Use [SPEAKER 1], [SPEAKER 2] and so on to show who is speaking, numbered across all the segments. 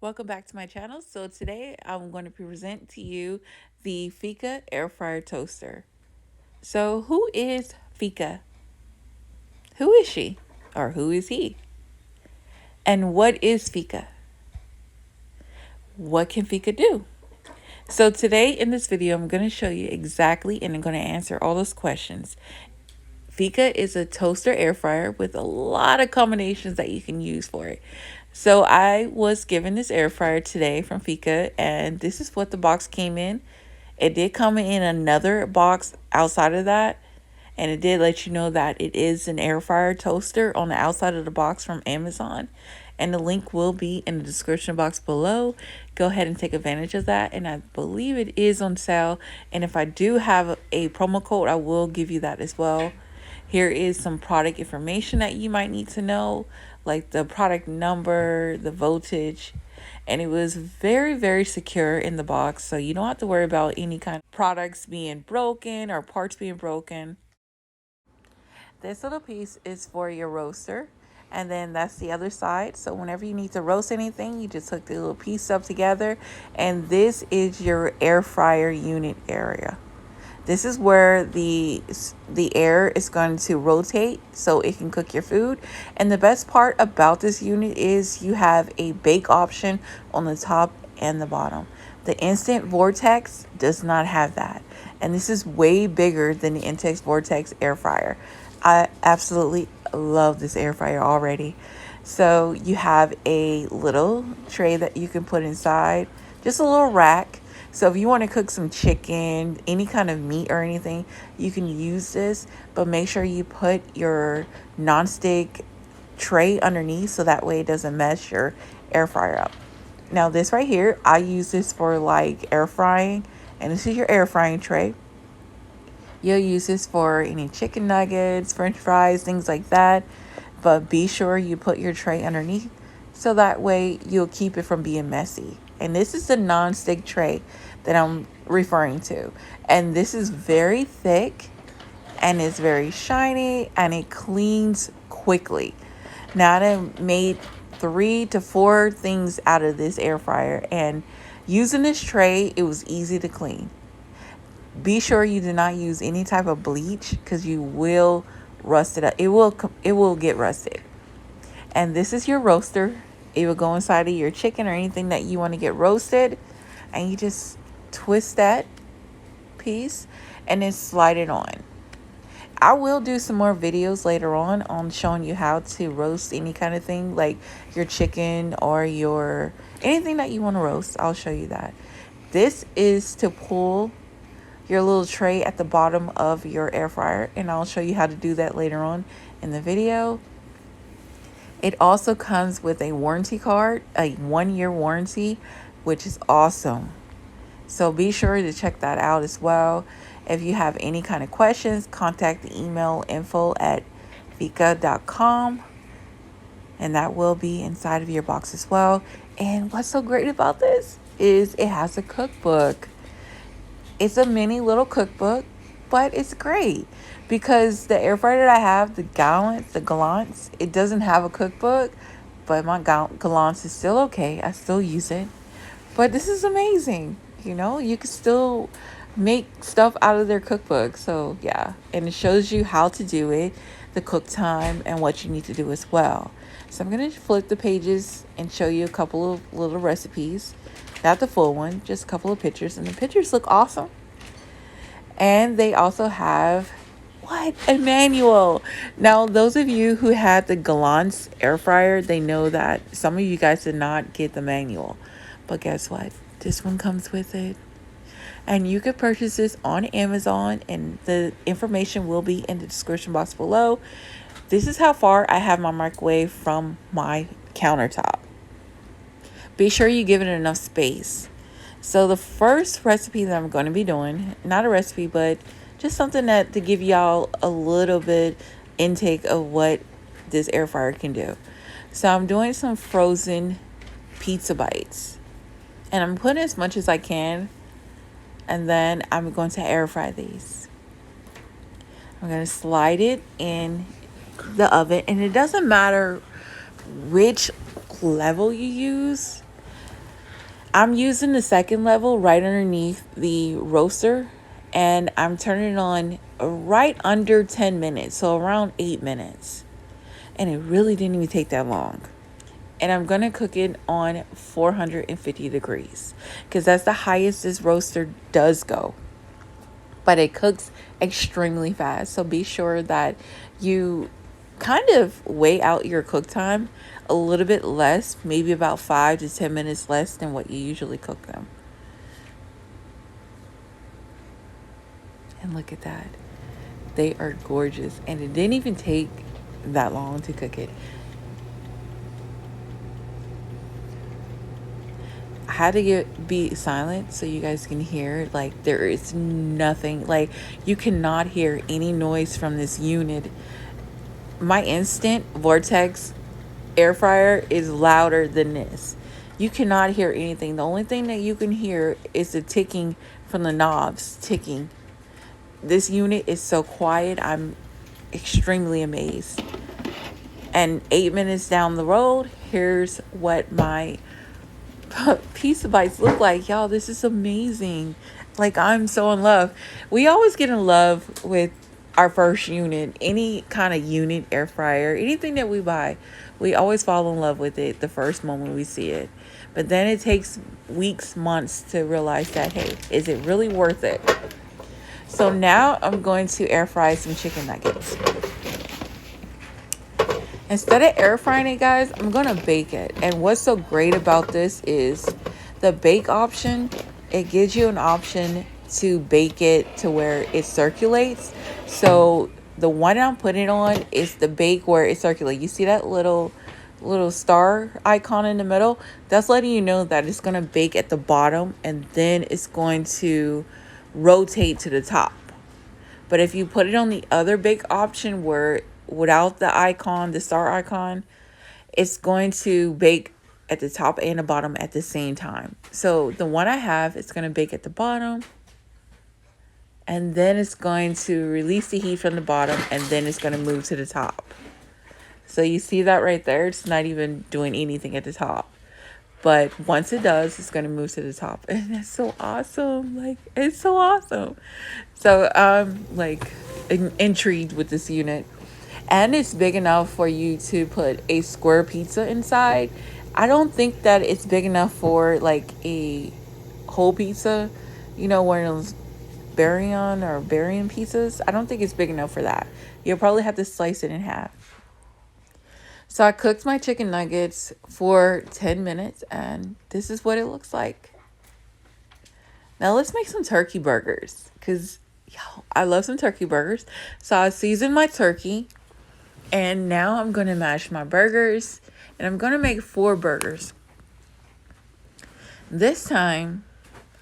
[SPEAKER 1] Welcome back to my channel. So today I'm going to present to you the Feekaa air fryer toaster. So who is Feekaa? Who is she? Or who is he? And what is Feekaa? What can Feekaa do? So today in this video, I'm going to show you exactly and I'm going to answer all those questions. Feekaa is a toaster air fryer with a lot of combinations that you can use for it. So I was given this air fryer today from Feekaa, and this is what the box came in. It did come in another box outside of that, and it did let you know that it is an air fryer toaster on the outside of the box from Amazon. And the link will be in the description box below. Go ahead and take advantage of that. And I believe it is on sale. And if I do have a promo code, I will give you that as well. Here is some product information that you might need to know, like the product number, the voltage, and it was very, very secure in the box. So you don't have to worry about any kind of products being broken or parts being broken. This little piece is for your roaster, and then that's the other side. So whenever you need to roast anything, you just hook the little piece up together, and this is your air fryer unit area. This is where the air is going to rotate so it can cook your food. And the best part about this unit is you have a bake option on the top and the bottom. The Instant Vortex does not have that. And this is way bigger than the Intex Vortex air fryer. I absolutely love this air fryer already. So you have a little tray that you can put inside, just a little rack. So if you want to cook some chicken, any kind of meat or anything, you can use this, but make sure you put your nonstick tray underneath so that way it doesn't mess your air fryer up. Now this right here, I use this for like air frying, and this is your air frying tray. You'll use this for any chicken nuggets, french fries, things like that, but be sure you put your tray underneath so that way you'll keep it from being messy. And this is the non-stick tray that I'm referring to. And this is very thick and it's very shiny and it cleans quickly. Now I made 3 to 4 things out of this air fryer, and using this tray, it was easy to clean. Be sure you do not use any type of bleach because you will rust it up. It will get rusted. And this is your roaster. It will go inside of your chicken or anything that you want to get roasted. And you just twist that piece and then slide it on. I will do some more videos later on showing you how to roast any kind of thing, like your chicken or your anything that you want to roast. I'll show you that. This is to pull your little tray at the bottom of your air fryer, and I'll show you how to do that later on in the video. It also comes with a warranty card, a 1-year warranty, which is awesome. So be sure to check that out as well. If you have any kind of questions, contact the email info@feekaa.com, and that will be inside of your box as well. And what's so great about this is it has a cookbook. It's a mini little cookbook, but it's great because the air fryer that I have, the Gallants, it doesn't have a cookbook, but my Gallants is still okay. I still use it. But this is amazing. You know, you can still make stuff out of their cookbook. So yeah, and it shows you how to do it, the cook time, and what you need to do as well. So I'm going to flip the pages and show you a couple of little recipes. Not the full one, just a couple of pictures. And the pictures look awesome. And they also have, a manual. Now, those of you who had the Gallants air fryer, they know that some of you guys did not get the manual. But guess what? This one comes with it. And you can purchase this on Amazon, and the information will be in the description box below. This is how far I have my microwave from my countertop. Be sure you give it enough space. So the first recipe that I'm going to be doing, not a recipe, but just something to give y'all a little bit intake of what this air fryer can do. So I'm doing some frozen pizza bites. And I'm putting as much as I can. And then I'm going to air fry these. I'm going to slide it in the oven. And it doesn't matter which level you use. I'm using the second level right underneath the roaster, and I'm turning it on right under 10 minutes, so around 8 minutes. And it really didn't even take that long. And I'm going to cook it on 450 degrees because that's the highest this roaster does go. But it cooks extremely fast. So be sure that you kind of weigh out your cook time a little bit less, maybe about 5 to 10 minutes less than what you usually cook them. And look at that. They are gorgeous. And it didn't even take that long to cook it. I had to be silent so you guys can hear. Like, there is nothing, like, you cannot hear any noise from this unit. My instant vortex air fryer is louder than this. You cannot hear anything. The only thing that you can hear is the ticking from the knobs ticking. This unit is so quiet. I'm extremely amazed. And 8 minutes down the road, here's what my pizza bites look like. Y'all, this is amazing. Like, I'm so in love. We always get in love with our first unit. Any kind of unit, air fryer, anything that we buy, we always fall in love with it the first moment we see it. But then it takes weeks, months to realize that, hey, is it really worth it? So now I'm going to air fry some chicken nuggets. Instead of air frying it, guys, I'm going to bake it. And what's so great about this is the bake option. It gives you an option to bake it to where it circulates. So the one I'm putting on is the bake where it circulates. You see that little star icon in the middle? That's letting you know that it's going to bake at the bottom and then it's going to rotate to the top. But if you put it on the other bake option where without the icon, the star icon, it's going to bake at the top and the bottom at the same time. So the one I have, it's going to bake at the bottom, and then it's going to release the heat from the bottom, and then it's going to move to the top. So you see that right there? It's not even doing anything at the top. But once it does, it's going to move to the top. And that's so awesome. Like, it's so awesome. So I'm like intrigued with this unit. And it's big enough for you to put a square pizza inside. I don't think that it's big enough for like a whole pizza. You know, one of those Barian pizzas. I don't think it's big enough for that. You'll probably have to slice it in half. So I cooked my chicken nuggets for 10 minutes and this is what it looks like. Now let's make some turkey burgers because I love some turkey burgers. So I seasoned my turkey and now I'm going to mash my burgers and I'm going to make 4 burgers. This time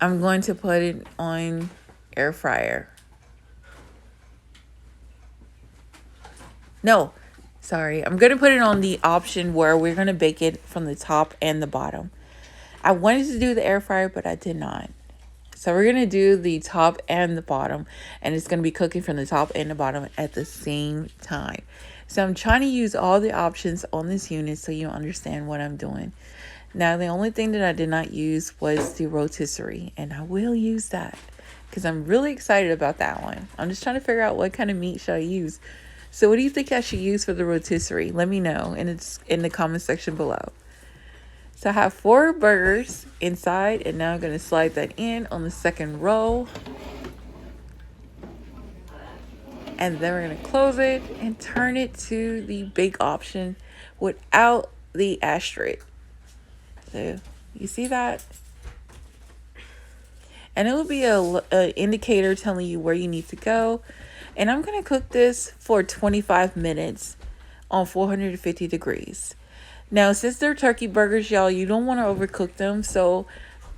[SPEAKER 1] I'm going to put it on air fryer. No. Sorry, I'm going to put it on the option where we're going to bake it from the top and the bottom. I wanted to do the air fryer, but I did not. So we're going to do the top and the bottom, and it's going to be cooking from the top and the bottom at the same time. So I'm trying to use all the options on this unit so you understand what I'm doing. Now, the only thing that I did not use was the rotisserie, and I will use that because I'm really excited about that one. I'm just trying to figure out what kind of meat should I use. So what do you think I should use for the rotisserie? Let me know in the comment section below. So I have 4 burgers inside, and now I'm going to slide that in on the second row. And then we're going to close it and turn it to the bake option without the asterisk. So you see that? And it will be a indicator telling you where you need to go. And I'm going to cook this for 25 minutes on 450 degrees. Now, since they're turkey burgers, y'all, you don't want to overcook them. So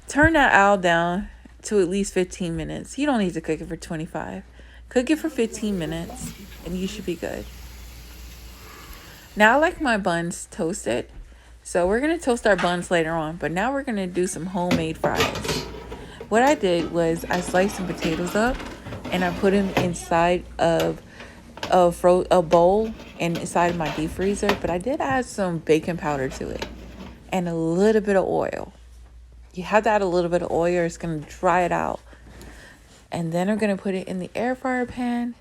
[SPEAKER 1] turn that owl down to at least 15 minutes. You don't need to cook it for 25. Cook it for 15 minutes and you should be good. Now I like my buns toasted. So we're going to toast our buns later on. But now we're going to do some homemade fries. What I did was I sliced some potatoes up and I put them inside of a bowl and inside of my deep freezer. But I did add some baking powder to it and a little bit of oil. You have to add a little bit of oil or it's going to dry it out. And then I'm going to put it in the air fryer pan.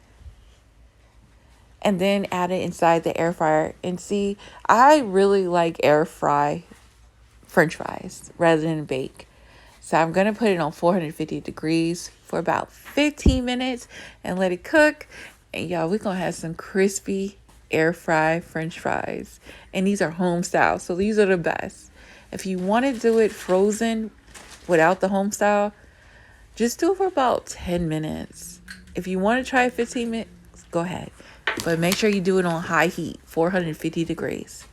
[SPEAKER 1] And then add it inside the air fryer. And see, I really like air fry French fries rather than bake. So I'm going to put it on 450 degrees for about 15 minutes and let it cook. And y'all, we're going to have some crispy air fry French fries. And these are home style. So these are the best. If you want to do it frozen without the home style, just do it for about 10 minutes. If you want to try 15 minutes, go ahead. But make sure you do it on high heat, 450 degrees.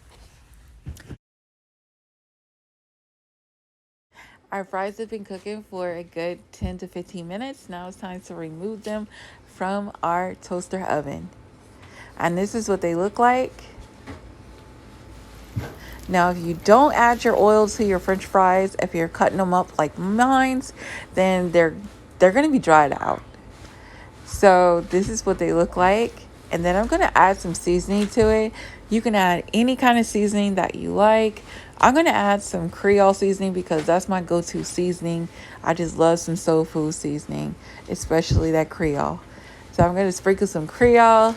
[SPEAKER 1] Our fries have been cooking for a good 10 to 15 minutes. Now it's time to remove them from our toaster oven. And this is what they look like. Now, if you don't add your oil to your French fries, if you're cutting them up like mine's, then they're going to be dried out. So this is what they look like. And then I'm going to add some seasoning to it. You can add any kind of seasoning that you like. I'm going to add some Creole seasoning because that's my go-to seasoning. I just love some soul food seasoning, especially that Creole. So I'm going to sprinkle some Creole.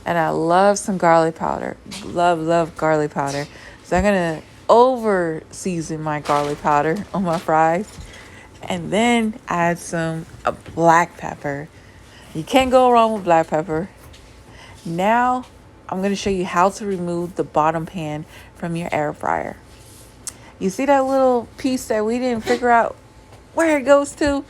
[SPEAKER 1] And I love some garlic powder. Love garlic powder. So I'm going to over season my garlic powder on my fries. And then add some black pepper. You can't go wrong with black pepper. Now, I'm going to show you how to remove the bottom pan from your air fryer. You see that little piece that we didn't figure out where it goes to?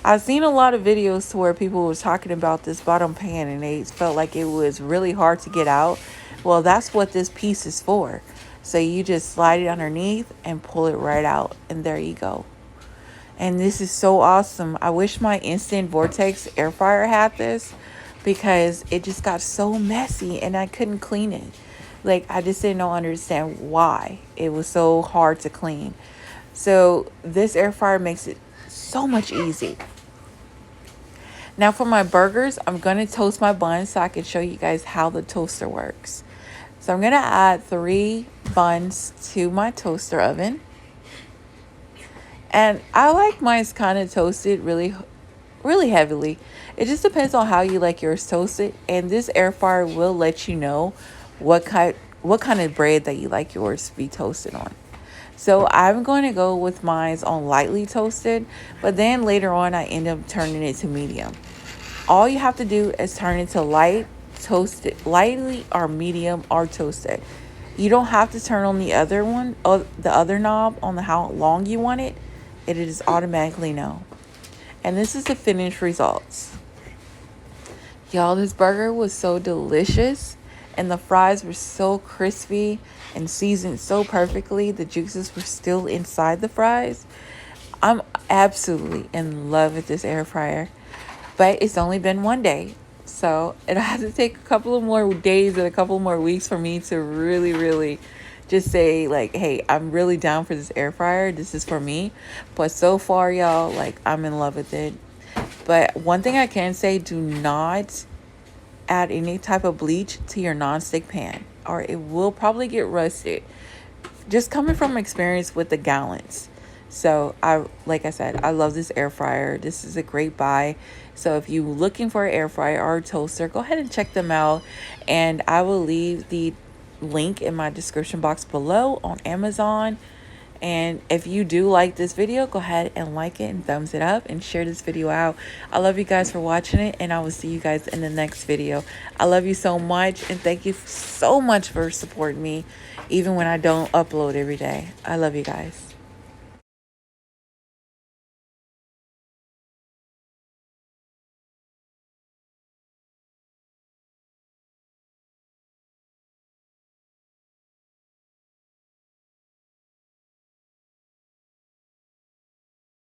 [SPEAKER 1] I've seen a lot of videos to where people were talking about this bottom pan and they felt like it was really hard to get out. Well, that's what this piece is for. So you just slide it underneath and pull it right out. And there you go. And this is so awesome. I wish my Instant Vortex air fryer had this because it just got so messy and I couldn't clean it. Like, I just didn't understand why it was so hard to clean. So this air fryer makes it so much easy. Now for my burgers, I'm going to toast my buns so I can show you guys how the toaster works. So I'm going to add 3 buns to my toaster oven. And I like mine kind of toasted really heavily. It just depends on how you like yours toasted. And this air fryer will let you know what kind of bread that you like yours to be toasted on. So I'm going to go with mine on lightly toasted. But then later on, I end up turning it to medium. All you have to do is turn it to lightly or medium or toasted. You don't have to turn on the other knob on how long you want it. It is automatically no. And this is the finished results. Y'all, this burger was so delicious. And the fries were so crispy and seasoned so perfectly. The juices were still inside the fries. I'm absolutely in love with this air fryer. But it's only been one day. So it'll have to take a couple of more days and a couple more weeks for me to really just say, like, hey, I'm really down for this air fryer. This is for me. But so far, y'all, like, I'm in love with it. But one thing I can say, do not add any type of bleach to your nonstick pan, or it will probably get rusted. Just coming from experience with the gallons. So like I said, I love this air fryer. This is a great buy. So if you're looking for an air fryer or a toaster, go ahead and check them out. And I will leave the link in my description box below on Amazon. And if you do like this video, go ahead and like it and thumbs it up and share this video out. I love you guys for watching it, and I will see you guys in the next video. I love you so much, and thank you so much for supporting me even when I don't upload every day. I love you guys.